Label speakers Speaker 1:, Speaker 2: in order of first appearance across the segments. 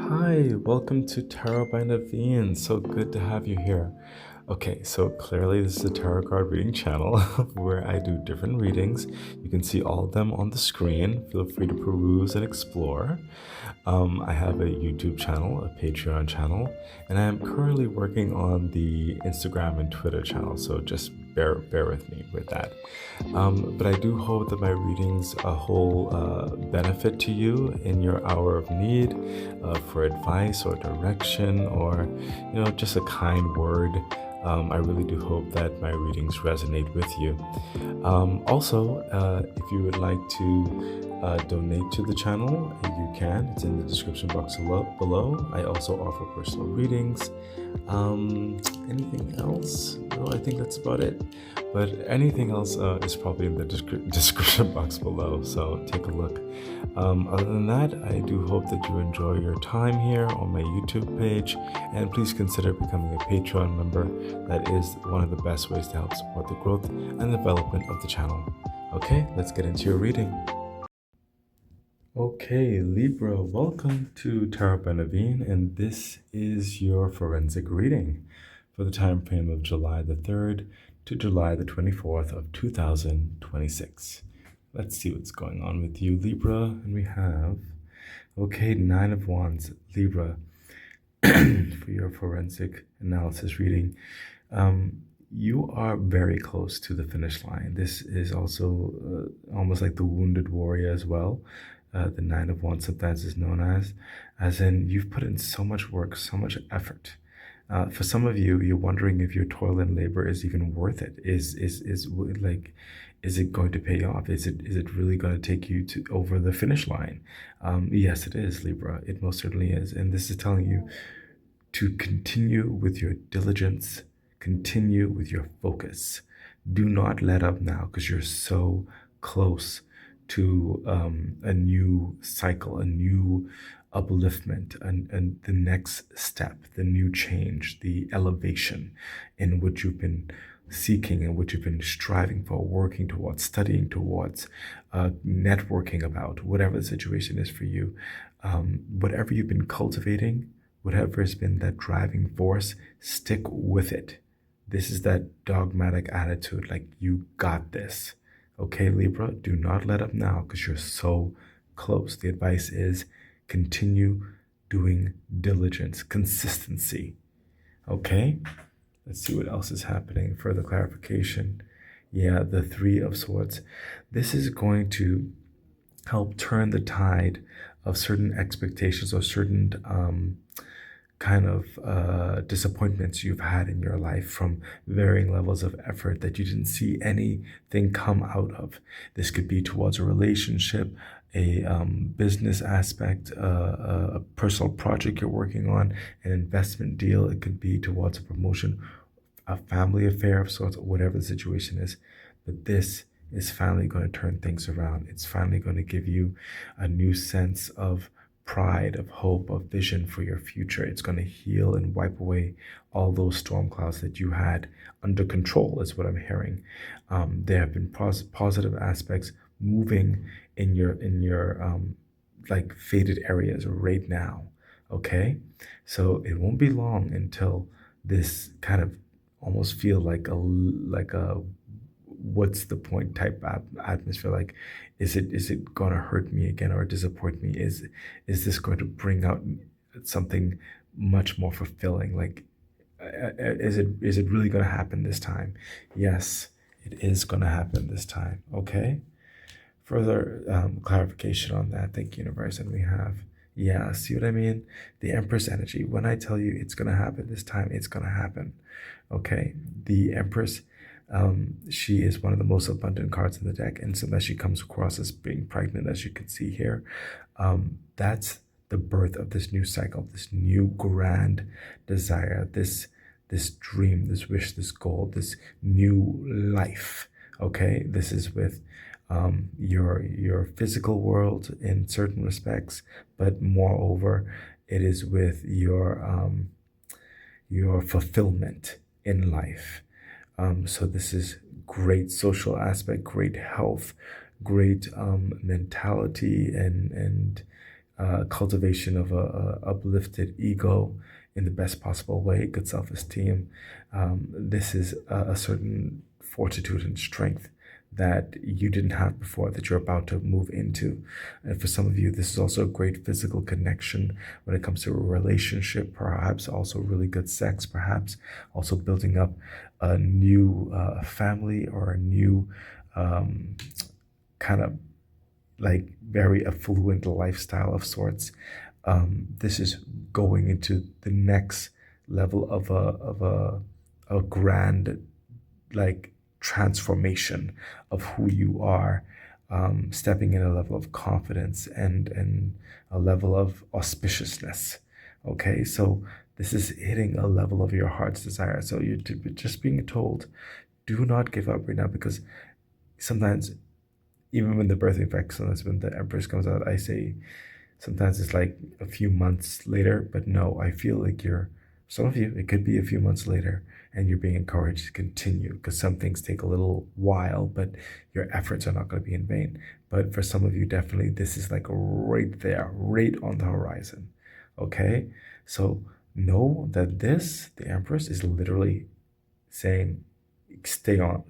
Speaker 1: Hi, welcome to Tarot by Naveen. So good to have you here. Okay, so clearly this is a tarot card reading channel where I do different readings. You can see all of them on the screen. Feel free to peruse and explore. I have a YouTube channel, a Patreon channel, and I am currently working on the Instagram and Twitter channel. So just bear with me with that. But I do hope that my readings hold benefit to you in your hour of need for advice or direction or just a kind word. I really do hope that my readings resonate with you. Also, if you would like to donate to the channel, you can. It's in the description box below. I also offer personal readings. Anything else? No, I think that's about it. But anything else is probably in the description box below, so take a look. Other than that, I do hope that you enjoy your time here on my YouTube page, and please consider becoming a Patreon member. That is one of the best ways to help support the growth and development of the channel. Okay, let's get into your reading. Okay, Libra, welcome to Tarot by Naveen, and this is your forensic reading for the time frame of July the 3rd to July the 24th of 2026. Let's see what's going on with you, Libra. And we have, okay, Nine of Wands, Libra, for your forensic analysis reading. You are very close to the finish line. This is also almost like the wounded warrior as well. The Nine of Wands sometimes is known as in you've put in so much work, so much effort. For some of you, you're wondering if your toil and labor is even worth it. Is it going to pay off? Is it really going to take you to over the finish line? Yes, it is, Libra. It most certainly is. And this is telling you to continue with your diligence, continue with your focus. Do not let up now because you're so close to a new cycle, a new upliftment, and the next step, the new change, the elevation in which you've been seeking and which you've been striving for, working towards, studying towards, networking about, whatever the situation is for you. Whatever you've been cultivating, whatever has been that driving force, stick with it. This is that dogmatic attitude, like you got this. Okay, Libra, do not let up now because you're so close. The advice is continue doing diligence, consistency. Okay, let's see what else is happening. Further clarification. Yeah, the Three of Swords. This is going to help turn the tide of certain expectations or certain kind of disappointments you've had in your life from varying levels of effort that you didn't see anything come out of. This could be towards a relationship, a business aspect, a personal project you're working on, an investment deal. It could be towards a promotion, a family affair of sorts, whatever the situation is. But this is finally going to turn things around. It's finally going to give you a new sense of pride, of hope, of vision for your future. It's going to heal and wipe away all those storm clouds that you had under control, is what I'm hearing. There have been positive aspects moving in your like faded areas right now. Okay, so it won't be long until this kind of almost feel like a what's the point type atmosphere. Like, is it going to hurt me again or disappoint me? Is this going to bring out something much more fulfilling? Like, is it really going to happen this time? Yes, it is going to happen this time. Okay, further clarification on that. Thank you, universe. And we have, yeah, see what I mean? The Empress energy. When I tell you it's going to happen this time, it's going to happen. Okay, the Empress, she is one of the most abundant cards in the deck, and sometimes she comes across as being pregnant, as you can see here. That's the birth of this new cycle, this new grand desire, this dream, this wish, this goal, this new life. Okay, this is with your physical world in certain respects, but moreover, it is with your fulfillment in life. So this is great social aspect, great health, great mentality, and cultivation of a uplifted ego in the best possible way, good self-esteem. This is a certain fortitude and strength that you didn't have before that you're about to move into. And for some of you, this is also a great physical connection when it comes to a relationship, perhaps also really good sex, perhaps also building up a new family or a new um, kind of like very affluent lifestyle of sorts. This is going into the next level of a grand like transformation of who you are, stepping in a level of confidence and a level of auspiciousness. Okay, so this is hitting a level of your heart's desire. So you're just being told, do not give up right now, because sometimes even when the birthing of excellence, when the Empress comes out, I say sometimes it's like a few months later, but no, I feel like some of you, it could be a few months later, and you're being encouraged to continue because some things take a little while, but your efforts are not going to be in vain. But for some of you, definitely, this is like right there, right on the horizon. Okay? So know that the Empress, is literally saying, stay on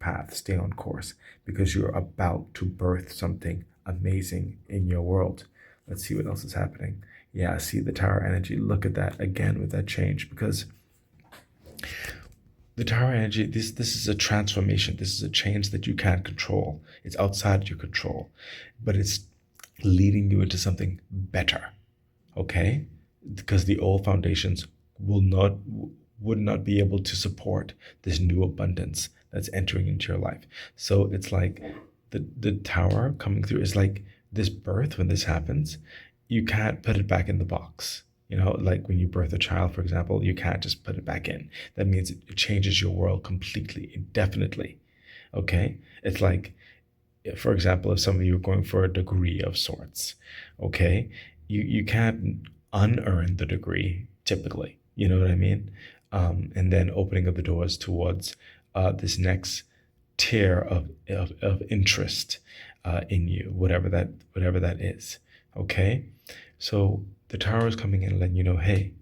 Speaker 1: path, stay on course, because you're about to birth something amazing in your world. Let's see what else is happening. Yeah, see the tower energy. Look at that again with that change, because the tower energy, this is a transformation. This is a change that you can't control. It's outside your control, but it's leading you into something better. Okay, because the old foundations will not would not be able to support this new abundance that's entering into your life. So it's like the tower coming through is like this birth. When this happens, you can't put it back in the box. You know, like when you birth a child, for example, you can't just put it back in. That means it changes your world completely, indefinitely. Okay, it's like, for example, if some of you are going for a degree of sorts, okay, you can't unearn the degree typically. You know what I mean? And then opening up the doors towards this next tier of interest in you, whatever that is. Okay, so the tower is coming in and letting you know, hey,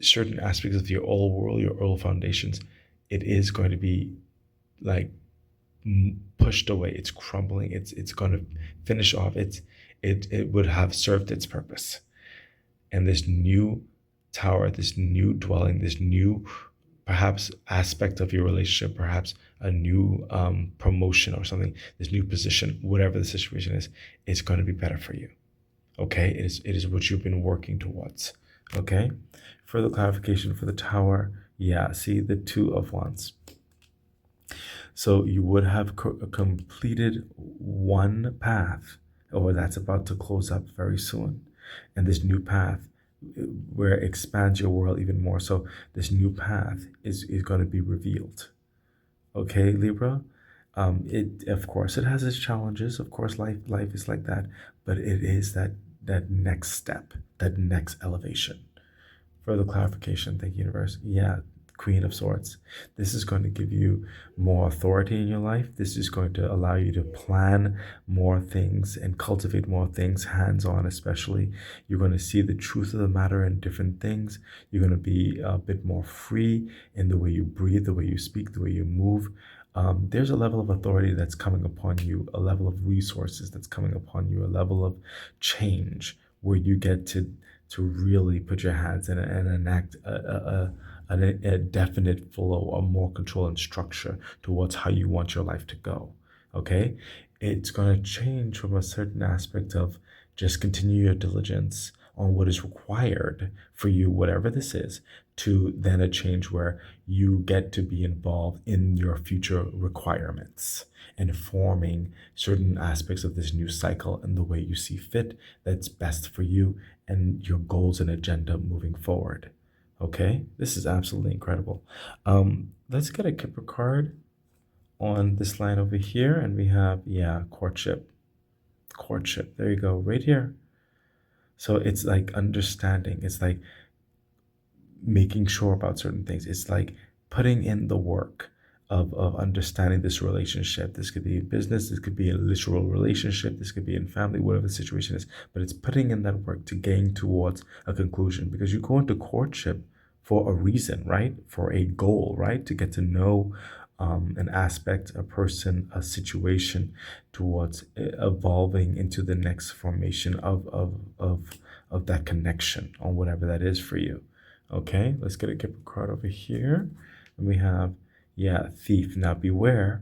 Speaker 1: certain aspects of your old world, your old foundations, it is going to be like pushed away. It's crumbling. It's going to finish off. It would have served its purpose, and this new tower, this new dwelling, this new perhaps aspect of your relationship, perhaps a new promotion or something, this new position, whatever the situation is going to be better for you. Okay, it is what you've been working towards. Okay, further clarification for the tower. Yeah, see the Two of Wands. So you would have completed one path, or that's about to close up very soon. And this new path, where it expands your world even more. So this new path is going to be revealed. Okay, Libra. It, of course, it has its challenges. Of course, life is like that, but it is that next step, that next elevation. Further clarification, thank you, universe. Yeah, Queen of Swords. This is going to give you more authority in your life. This is going to allow you to plan more things and cultivate more things, hands on especially. You're going to see the truth of the matter in different things. You're going to be a bit more free in the way you breathe, the way you speak, the way you move. There's a level of authority that's coming upon you, a level of resources that's coming upon you, a level of change where you get to really put your hands in it and enact a definite flow, a more control and structure towards how you want your life to go. Okay, it's going to change from a certain aspect of just continue your diligence on what is required for you, whatever this is, to then a change where you get to be involved in your future requirements and forming certain aspects of this new cycle in the way you see fit that's best for you and your goals and agenda moving forward. Okay, this is absolutely incredible. Let's get a Kipper card on this line over here, and we have, yeah, courtship. Courtship. There you go, right here. So it's like understanding. It's like making sure about certain things. It's like putting in the work of understanding this relationship. This could be in business, this could be a literal relationship, this could be in family, whatever the situation is. But it's putting in that work to gain towards a conclusion, because you go into courtship for a reason, right? For a goal, right? To get to know an aspect, a person, a situation, towards evolving into the next formation of that connection, or whatever that is for you. Okay, let's get a Kipper card over here. And we have, yeah, thief. Now beware,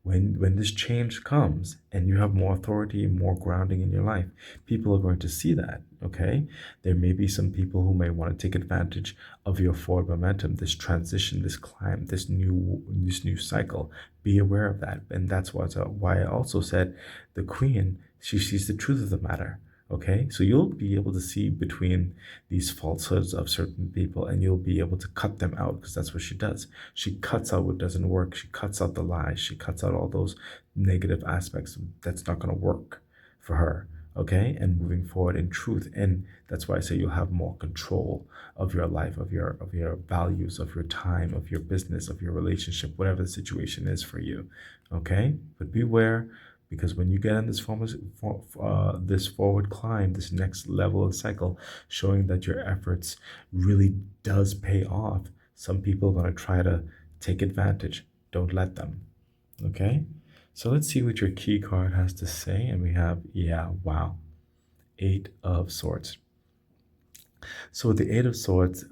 Speaker 1: when this change comes and you have more authority, more grounding in your life, people are going to see that. Okay, there may be some people who may want to take advantage of your forward momentum, this transition, this climb, this new cycle. Be aware of that. And that's why I also said the queen, she sees the truth of the matter. Okay, so you'll be able to see between these falsehoods of certain people, and you'll be able to cut them out, because that's what she does. She cuts out what doesn't work. She cuts out the lies. She cuts out all those negative aspects that's not going to work for her. Okay, and moving forward in truth. And that's why I say you'll have more control of your life, of your values, of your time, of your business, of your relationship, whatever the situation is for you. Okay, but beware, because when you get in this forward climb, this next level of cycle, showing that your efforts really does pay off, some people are going to try to take advantage. Don't let them. Okay, so let's see what your key card has to say. And we have, yeah, wow, 8 of Swords. So with the Eight of Swords,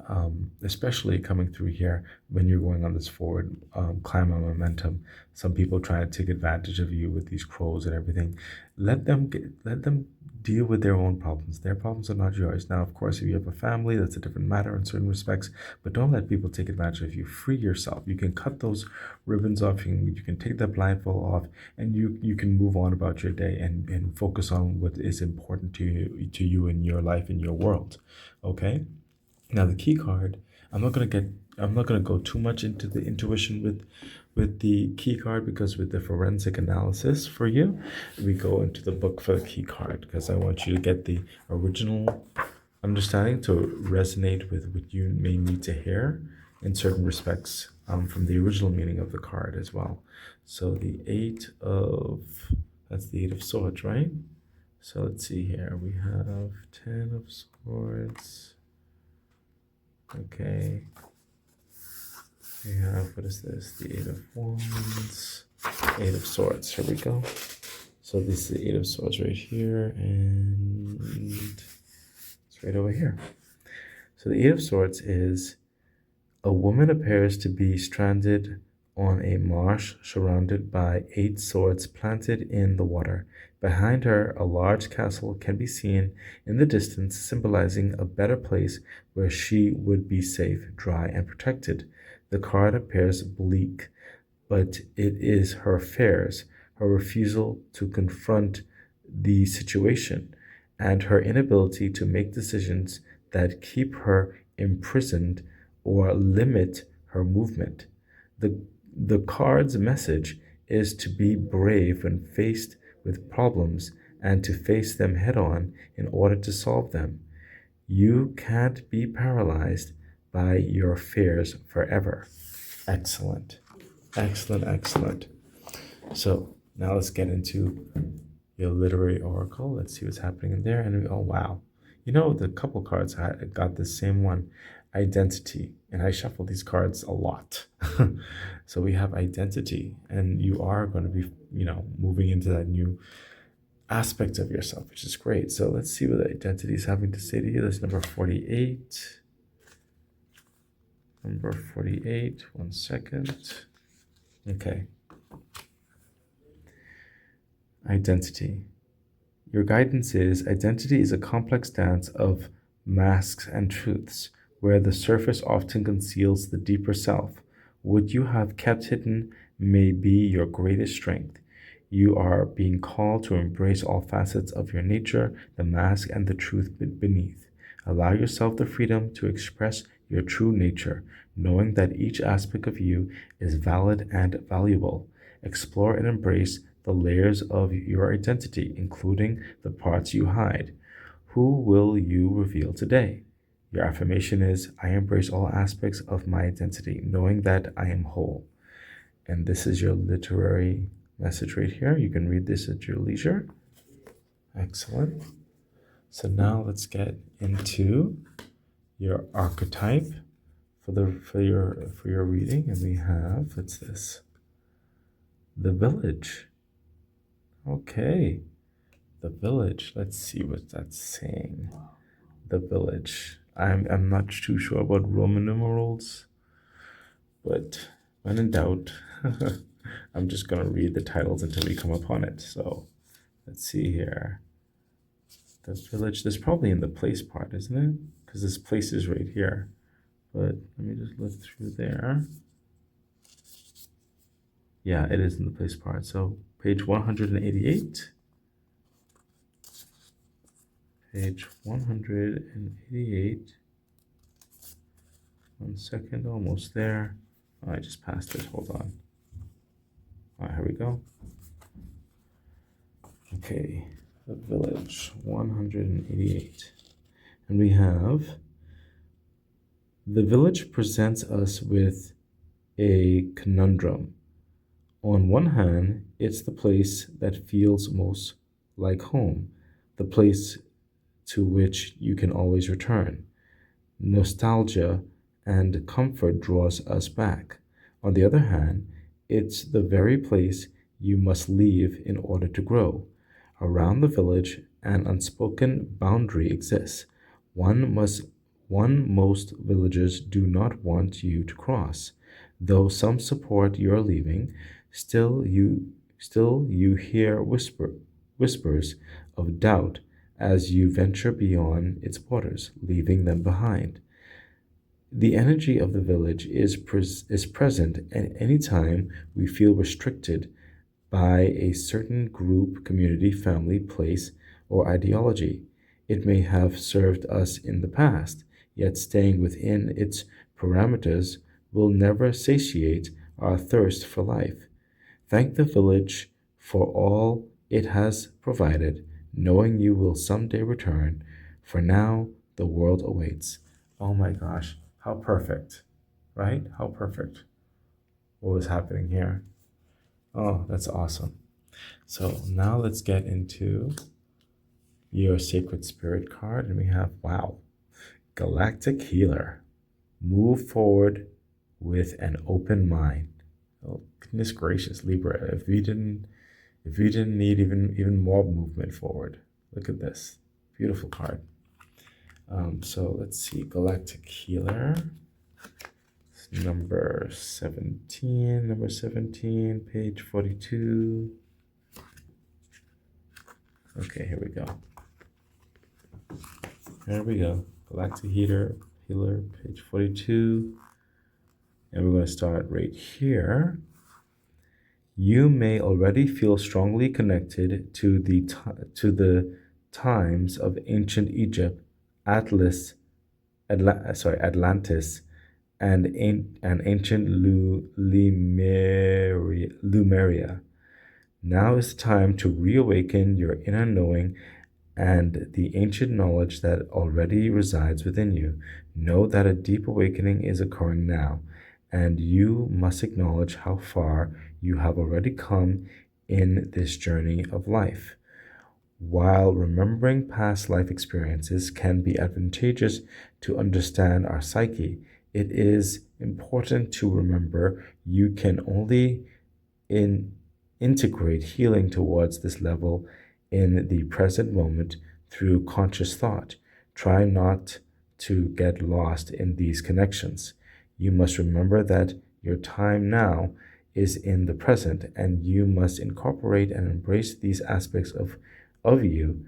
Speaker 1: especially coming through here when you're going on this forward climb of momentum, some people try to take advantage of you with these crows and everything. Let them deal with their own problems. Their problems are not yours. Now, of course, if you have a family, that's a different matter in certain respects. But don't let people take advantage of you. Free yourself. You can cut those ribbons off. You can take that blindfold off, and you can move on about your day and focus on what is important to you in your life, in your world. Okay. Now the key card, I'm not gonna go too much into the intuition with the key card, because with the forensic analysis for you, we go into the book for the key card, because I want you to get the original understanding to resonate with what you may need to hear in certain respects, from the original meaning of the card as well. So that's the Eight of Swords, right? So let's see here. We have 10 of Swords. Okay. We have, what is this? The Eight of Wands. 8 of Swords. Here we go. So this is the Eight of Swords right here, and it's right over here. So the Eight of Swords is, a woman appears to be stranded on a marsh surrounded by 8 swords planted in the water. Behind her, a large castle can be seen in the distance, symbolizing a better place where she would be safe, dry, and protected. The card appears bleak, but it is her fears, her refusal to confront the situation, and her inability to make decisions that keep her imprisoned or limit her movement. The card's message is to be brave when faced with problems and to face them head on in order to solve them. You can't be paralyzed by your fears forever. Excellent. Excellent, excellent. So now let's get into your literary oracle. Let's see what's happening in there. And oh, wow. The couple cards, I got the same one, identity. And I shuffle these cards a lot. So we have identity, and you are going to be, moving into that new aspect of yourself, which is great. So let's see what identity is having to say to you. That's number 48. Number 48, 1 second. Okay. Identity. Your guidance is, identity is a complex dance of masks and truths, where the surface often conceals the deeper self. What you have kept hidden may be your greatest strength. You are being called to embrace all facets of your nature, the mask and the truth beneath. Allow yourself the freedom to express your true nature, knowing that each aspect of you is valid and valuable. Explore and embrace the layers of your identity, including the parts you hide. Who will you reveal today? Your affirmation is, I embrace all aspects of my identity, knowing that I am whole. And this is your literary message right here. You can read this at your leisure. Excellent. So now let's get into your archetype for your reading, and we have, what's this? The Village. Okay, the Village. Let's see what that's saying. The Village. I'm not too sure about Roman numerals, but when in doubt, I'm just gonna read the titles until we come upon it. So let's see here. The Village. There's probably in the place part, isn't it? Because this place is right here. But let me just look through there. Yeah, it is in the place part. So page 188. Page 188. 1 second, almost there. Oh, I just passed it. Hold on. All right, here we go. Okay, the Village 188. And we have the Village presents us with a conundrum. On one hand, it's the place that feels most like home, the place to which you can always return. Nostalgia and comfort draws us back. On the other hand, it's the very place you must leave in order to grow. Around the Village, an unspoken boundary exists. One must one most villagers do not want you to cross. Though some support your leaving, still you hear whispers of doubt as you venture beyond its borders, leaving them behind. The energy of the Village is present at any time we feel restricted by a certain group, community, family, place, or ideology. It may have served us in the past, yet staying within its parameters will never satiate our thirst for life. Thank the Village for all it has provided, knowing you will someday return. For now, the world awaits. Oh my gosh, how perfect, right? How perfect what was happening here. Oh, that's awesome. So now let's get into your Sacred Spirit card, and we have, wow, Galactic Healer. Move forward with an open mind. Oh, goodness gracious, Libra. If we didn't need even more movement forward. Look at this. Beautiful card. So let's see. Galactic Healer. Number 17, page 42. Okay, here we go. There we go. Galactic Healer, page 42. And we're going to start right here. You may already feel strongly connected to the times of ancient Egypt, Atlantis, and ancient Lumeria. Now is the time to reawaken your inner knowing and the ancient knowledge that already resides within you. Know that a deep awakening is occurring now, and you must acknowledge how far you have already come in this journey of life. While remembering past life experiences can be advantageous to understand our psyche, it is important to remember you can only integrate healing towards this level in the present moment through conscious thought. Try not to get lost in these connections. You must remember that your time now is in the present, and you must incorporate and embrace these aspects of you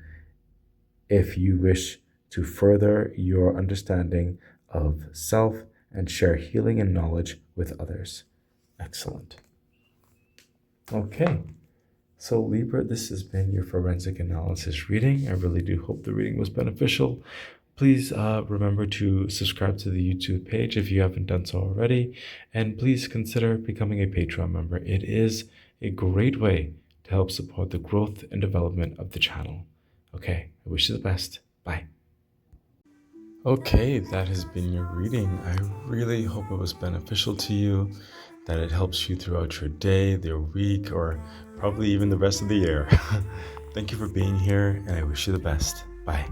Speaker 1: if you wish to further your understanding of self and share healing and knowledge with others. Excellent. Okay, so Libra, this has been your forensic analysis reading. I really do hope the reading was beneficial. Please remember to subscribe to the YouTube page if you haven't done so already, and please consider becoming a Patreon member. It is a great way to help support the growth and development of the channel. Okay, I wish you the best. Bye. Okay, that has been your reading. I really hope it was beneficial to you. that it helps you throughout your day, your week, or probably even the rest of the year. Thank you for being here, and I wish you the best. Bye.